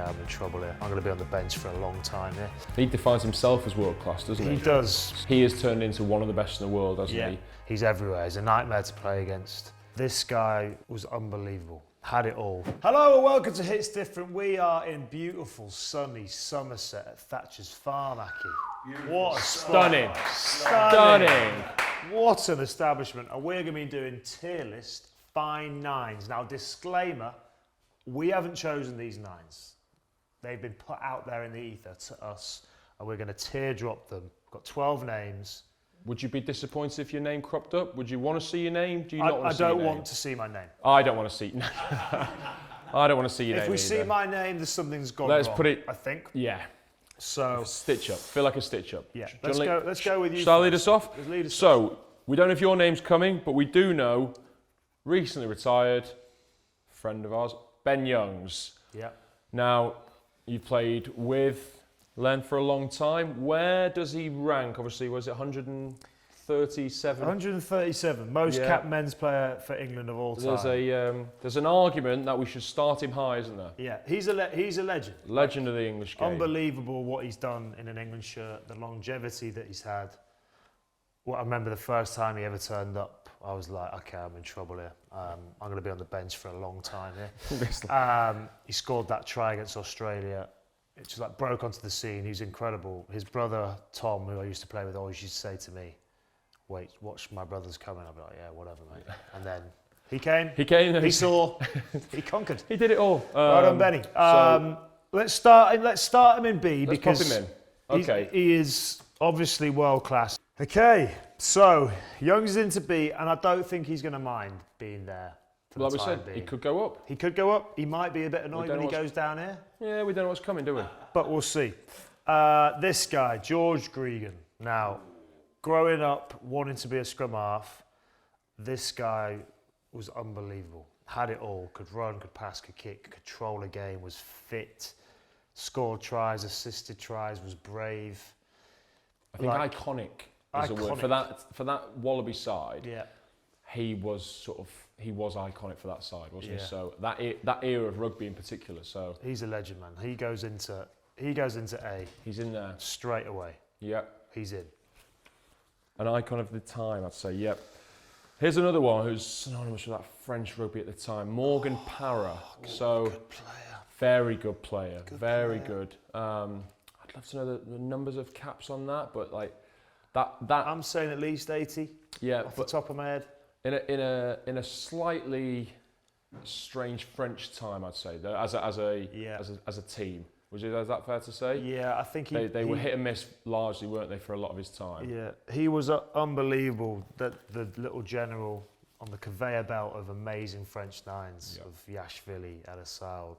I'm in trouble here. I'm going to be on the bench for a long time here. He defines himself as world class, doesn't he? He does. He has turned into one of the best in the world, hasn't he? He's everywhere. He's a nightmare to play against. This guy was unbelievable. Had it all. Hello and welcome to Hits Different. We are in beautiful, sunny Somerset at Thatcher's Farm, Aki. What a Stunning. Stunning. What an establishment. And we're going to be doing tier list fine nines. Now, disclaimer, we haven't chosen these nines. They've been put out there in the ether to us, and we're going to teardrop them. We've got 12 names. Would you be disappointed if your name cropped up? Would you want to see your name? Do you not want to see your name? I don't want to see my name. I don't want to see. I don't want to see your name. If we either. see my name, there's something's gone wrong. Let's put it. I think. Yeah. So stitch up. Feel like a stitch up. Yeah. Let's go with you. Shall I lead us off? Lead us so we don't know if your name's coming, but we do know. Recently retired, friend of ours, Ben Youngs. Yeah. Now you've played with Len for a long time. Where does he rank? Obviously, was it 137? 137, most capped men's player for England of all time. There's an argument that we should start him high, isn't there? Yeah, he's a legend. Legend of the English game. Unbelievable what he's done in an England shirt, the longevity that he's had. Well, I remember the first time he ever turned up, I was like, okay, I'm in trouble here. I'm going to be on the bench for a long time here. He scored that try against Australia. It just like broke onto the scene. He was incredible. His brother, Tom, who I used to play with, always used to say to me, wait, watch my brother's coming. I'd be like, yeah, whatever, mate. And then he came. He saw. He conquered. He did it all. Well done, Benny. Let's start him in B because pop him in. Okay. He is obviously world class. Okay, so Young's into B, and I don't think he's going to mind being there. Like we said, he could go up. He could go up. He might be a bit annoyed when he goes down here. Yeah, we don't know what's coming, do we? But we'll see. This guy, George Gregan. Now, growing up, wanting to be a scrum half, this guy was unbelievable. Had it all. Could run, could pass, could kick, could control a game, was fit, scored tries, assisted tries, was brave. I think iconic is a word. For that Wallaby side, yeah. He was iconic for that side, wasn't he? So that era of rugby in particular. So he's a legend, man. He goes into A. He's in there straight away. Yep. He's in. An icon of the time, I'd say. Yep. Here's another one who's synonymous with that French rugby at the time, Morgan Parra. So good player. Very good player. Very good. I'd love to know the numbers of caps on that, but like that. I'm saying at least 80. Yeah, off the top of my head. In a slightly strange French time, I'd say, as a team. Is that fair to say? Yeah, I think they were hit and miss largely, weren't they, for a lot of his time? Yeah, he was unbelievable. The little general on the conveyor belt of amazing French nines of Yashvili, Elasoud.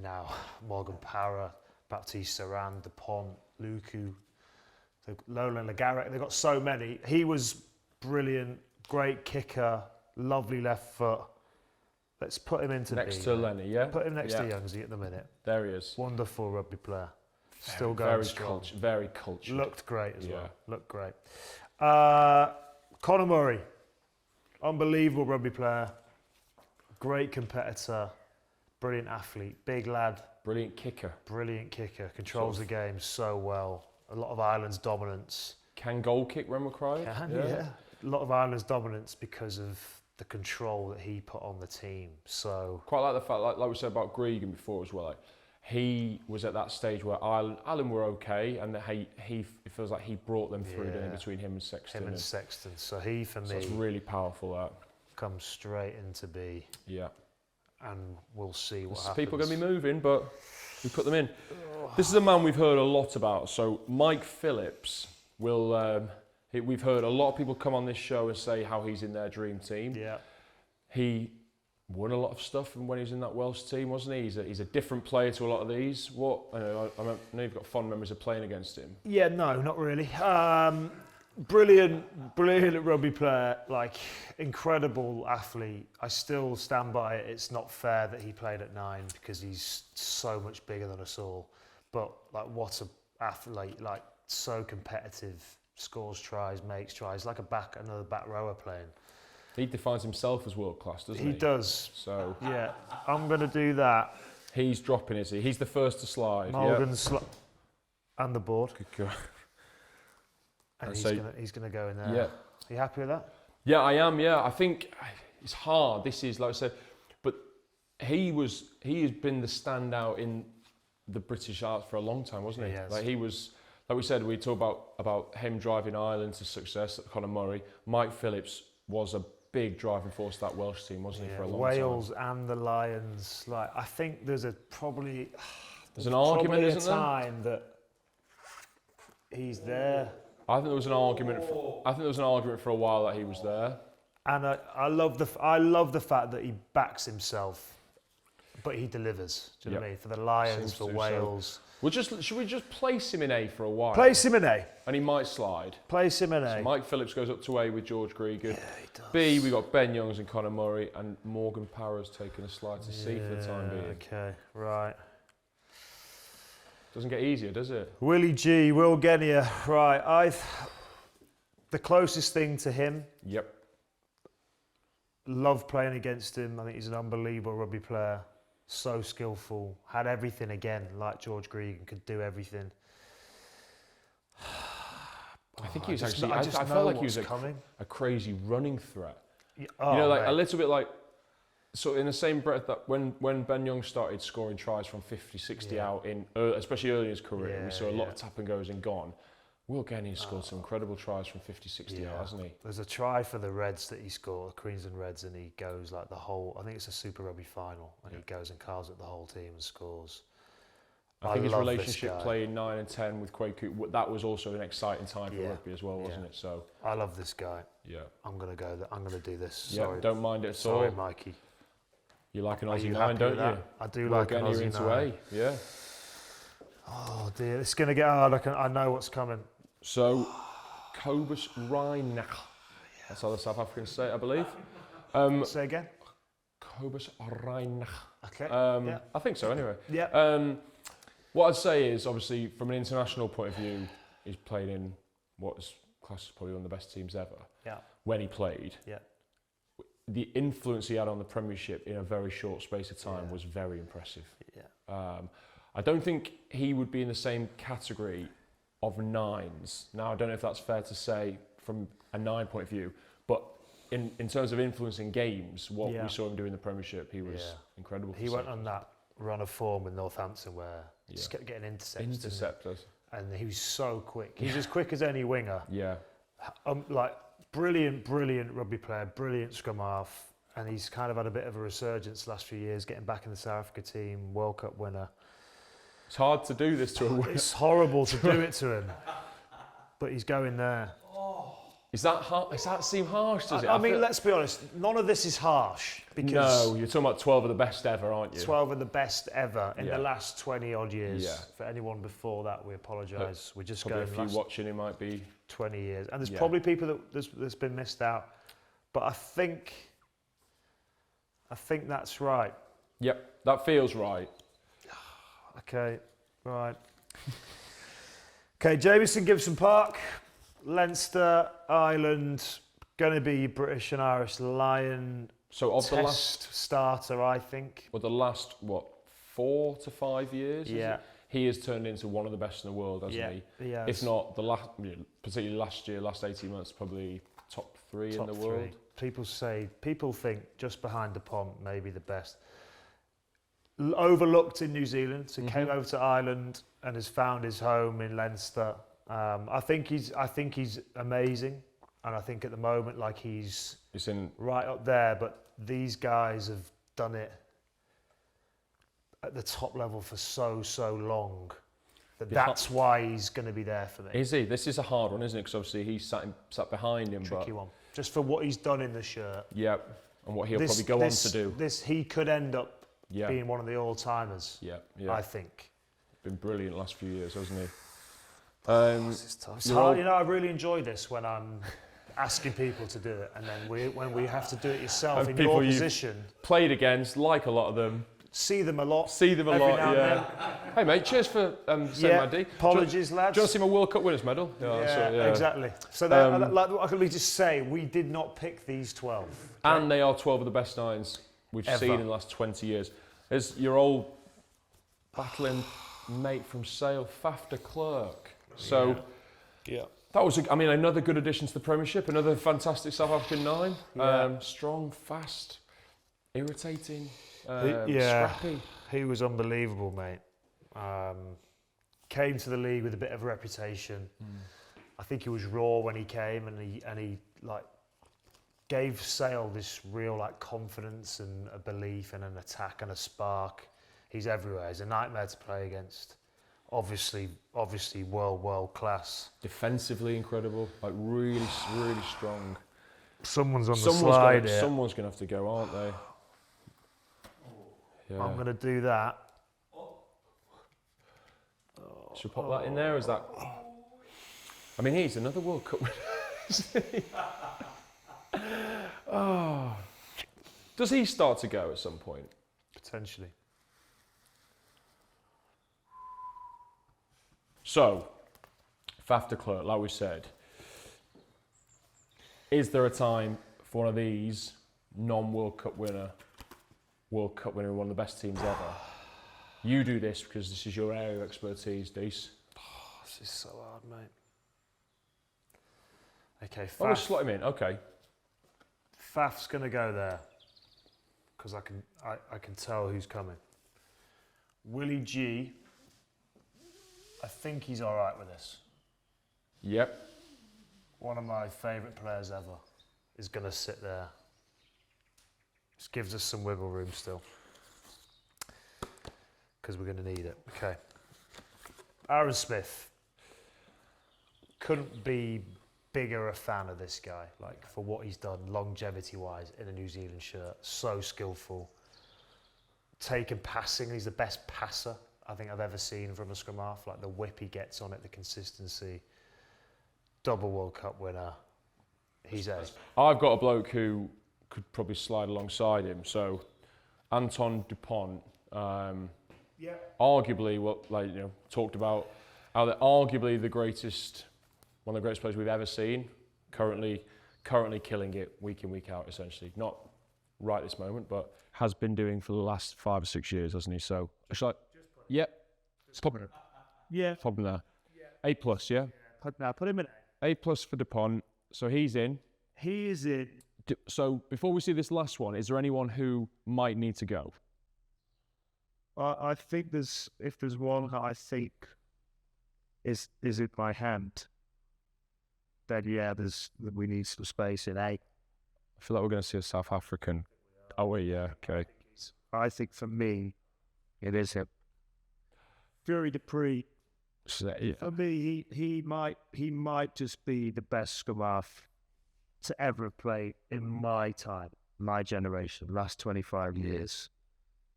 Now Morgan Parra, Baptiste Saran, Dupont, Luku, Lolan Lagarrec. They've got so many. He was brilliant. Great kicker, lovely left foot. Let's put him into next B, to Lenny, yeah? Put him next to Youngsy at the minute. There he is. Wonderful rugby player. Still going strong. Very cultured. Looked great as well. Looked great. Conor Murray. Unbelievable rugby player. Great competitor. Brilliant athlete. Big lad. Brilliant kicker. Controls the game so well. A lot of Ireland's dominance. Can goal kick when required? Yeah. A lot of Ireland's dominance because of the control that he put on the team. So quite like the fact, like we said about Gregan before as well. Like, he was at that stage where Ireland were okay, and it feels like he brought them through between him and Sexton. So he, for me, it's really powerful. That comes straight into B. Yeah. And we'll see what happens. People are going to be moving, but we put them in. This is a man we've heard a lot about. So Mike Phillips will. We've heard a lot of people come on this show and say how he's in their dream team. Yeah. He won a lot of stuff when he was in that Welsh team, wasn't he? He's a different player to a lot of these. I know you've got fond memories of playing against him. Yeah, no, not really. Brilliant rugby player, like incredible athlete. I still stand by it. It's not fair that he played at 9 because he's so much bigger than us all. But like, what a athlete! Like, so competitive. Scores tries, makes tries, like another back rower playing. He defines himself as world class, doesn't he? He does. So yeah, I'm going to do that. He's dropping, is he? He's the first to slide. Morgan's and the board. Good girl. And And he's gonna go in there. Yeah. Are you happy with that? Yeah, I am. Yeah, I think it's hard. This is, like I said, but he has been the standout in the British Arts for a long time, wasn't he? He has. Like he was, like we said, we talk about him driving Ireland to success. Conor Murray, Mike Phillips was a big driving force of that Welsh team, wasn't he, for a long Wales time? and the Lions. Like I think there's an argument, isn't there? Time that he's there. I think there was an argument. For a while that he was there. And I love the fact that he backs himself, but he delivers. Do you know what I mean? For the Lions, for Wales. So. Should we just place him in A for a while? Place him in A. And he might slide. Place him in A. So Mike Phillips goes up to A with George Gregan. Yeah, he does. B, we got Ben Youngs and Conor Murray, and Morgan Parra's taking a slide to C for the time being. Okay, right. Doesn't get easier, does it? Willie G, Will Genny, right. The closest thing to him. Yep. Love playing against him. I think he's an unbelievable rugby player. So skillful. Had everything again, like George Gregan, could do everything. I think he was actually. I felt like he was a crazy running threat. Yeah, a little bit like. So in the same breath that when Ben Young started scoring tries from 50, 60 out especially early in his career, we saw a lot of tap and goes and gone. Will Genny scored some incredible tries from 50, 60 out, hasn't he? There's a try for the Reds that he scored, Queensland Reds, and he goes like the whole, I think it's a Super Rugby final, and he goes and carves at the whole team and scores. I think his relationship playing 9 and 10 with Kwaku, that was also an exciting time for rugby as well, wasn't it? So I love this guy. Yeah. I'm going to do this. Yeah, Sorry. don't mind it at all. Sorry, Mikey. You like an Aussie 9, don't you? I do like an Aussie 9. Yeah. Oh dear, it's going to get hard. I know what's coming. So, Kobus Ratu. That's how the South Africans say it, I believe. Say again? Kobus Ratu. Okay. I think so, anyway. Yeah. What I'd say is, obviously, from an international point of view, he's played in what is classed as probably one of the best teams ever. Yeah. When he played. Yeah. The influence he had on the Premiership in a very short space of time was very impressive. Yeah. I don't think he would be in the same category of nines. Now, I don't know if that's fair to say from a 9 point of view, but in terms of influencing games, what we saw him do in the Premiership, he was incredible. He went on that run of form with Northampton where he just kept getting interceptors. And he was so quick. He's as quick as any winger. Yeah. Like, brilliant rugby player, brilliant scrum half, and he's kind of had a bit of a resurgence the last few years, getting back in the South Africa team, World Cup winner. It's hard to do this to a winner. It's horrible to do it to him, but he's going there. Does that seem harsh, does it? I mean, let's be honest, none of this is harsh. Because no, you're talking about 12 of the best ever, aren't you? 12 of the best ever in the last 20 odd years. Yeah. For anyone before that, we apologise. We're just probably going a few watching, it might be 20 years. And there's probably people that's been missed out. But I think that's right. Yep, that feels right. Okay, right. Okay, Jamieson, Gibson Park, Leinster, Ireland, going to be British and Irish Lion. So of test the last starter, I think. Well, the last 4 to 5 years. Yeah. He has turned into one of the best in the world, hasn't he? He has. If not the last, particularly last year, last 18 months, probably top 3 in the world. People think just behind Dupont, maybe the best. Overlooked in New Zealand, so came over to Ireland and has found his home in Leinster. I think he's amazing, and I think at the moment he's right up there. But these guys have done it at the top level for so long that's why he's going to be there for me. Is he? This is a hard one, isn't it? Because obviously he's sat behind him. Tricky one, just for what he's done in the shirt. Yeah, and what he'll probably go on to do. He could end up being one of the all-timers. Yeah. I think. Been brilliant last few years, hasn't he? This is tough. It's hard. I really enjoy this when I'm asking people to do it, and then when we have to do it yourself in your position. Played against, like a lot of them. See them a lot. Yeah. Hey mate, cheers for saying my D. Apologies, lads. Do you want to see my World Cup winners medal? Yeah, exactly. So what can we just say? We did not pick these 12. And they are 12 of the best nines we've seen in the last 20 years. As your old battling mate from Sale, Faf de Klerk. So Yeah. that was, another good addition to the Premiership, another fantastic South African 9. Yeah. Strong, fast, irritating, Yeah. scrappy. He was unbelievable, mate. Came to the league with a bit of a reputation. I think he was raw when he came, and he like gave Sale this real like confidence and a belief and an attack and a spark. He's everywhere. He's a nightmare to play against. Obviously world class. Defensively incredible, like really strong. Someone's on the slide here. Someone's going to have to go, aren't they? Yeah. I'm going to do that. Should we pop that in there? Or is that? I mean, he's another World Cup winner, isn't he? Oh. Does he start to go at some point? Potentially. So, Faf de Klerk, like we said, is there a time for one of these non-World Cup winner, World Cup winner, one of the best teams ever? You do this because this is your area of expertise, Dees. Oh, this is so hard, mate. Okay, I'll just slot him in. Okay. Faf's going to go there because I can tell who's coming. Willie G, I think he's all right with this. Yep. One of my favourite players ever is going to sit there. This gives us some wiggle room still because we're going to need it. Okay. Aaron Smith. Couldn't be bigger a fan of this guy, like for what he's done longevity-wise in a New Zealand shirt. So skillful. Taking passing, he's the best passer I think I've ever seen from a scrum half. Like the whip he gets on it, the consistency. Double World Cup winner. He's a. I've got a bloke who could probably slide alongside him. So, Anton Dupont. Arguably, talked about how they're arguably the greatest, one of the greatest players we've ever seen. Currently killing it week in, week out, essentially. Not right this moment, but has been doing for the last 5 or 6 years, hasn't he? So, it's like, yep. Pop him there. A+, yeah? Put him in. A+ for Dupont. So he's in. He is in. So before we see this last one, is there anyone who might need to go? I think if there's one that I think is in my hand, then we need some space in A. I feel like we're going to see a South African. Oh, wait, yeah, okay. I think for me, it is him. Fury Dupree. So, yeah. For me, he might just be the best scrum half to ever play in my time, my generation, last 25 years.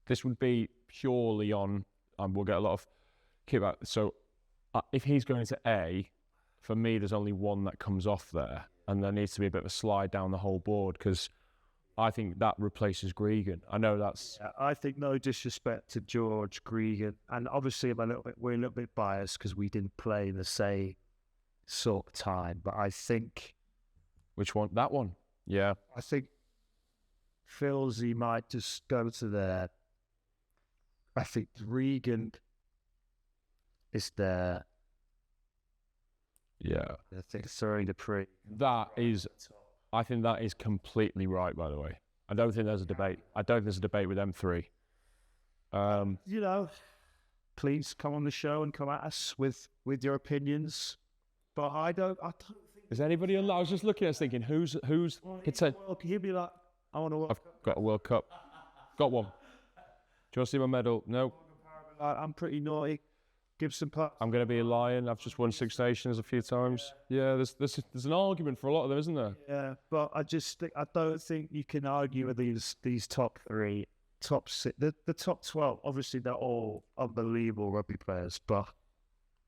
This would be purely on, we'll get a lot of kickback. So if he's going to A, for me, there's only one that comes off there, and there needs to be a bit of a slide down the whole board because I think that replaces Gregan. I know that's. Yeah, I think no disrespect to George Gregan, and obviously we're a little bit biased because we didn't play the same sort of time. But I think. Which one? That one. Yeah. I think Philsy might just go to there. I think Gregan is there. Yeah. I think Fury Dupree. I think that is completely right, by the way. I don't think there's a debate. With them three. Please come on the show and come at us with your opinions. But I don't think. Is anybody on that? I was just looking at us thinking, who's He'd be like, I want a World Cup. I've got a World Cup. Got one. Do you want to see my medal? No. I'm pretty naughty. Gibson Park. I'm going to be a lion. I've just won 6 Nations a few times. Yeah, there's an argument for a lot of them, isn't there? Yeah, but I don't think you can argue with these top 3, top 6, the top 12. Obviously, they're all unbelievable rugby players, but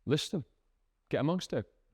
list them. Get amongst it.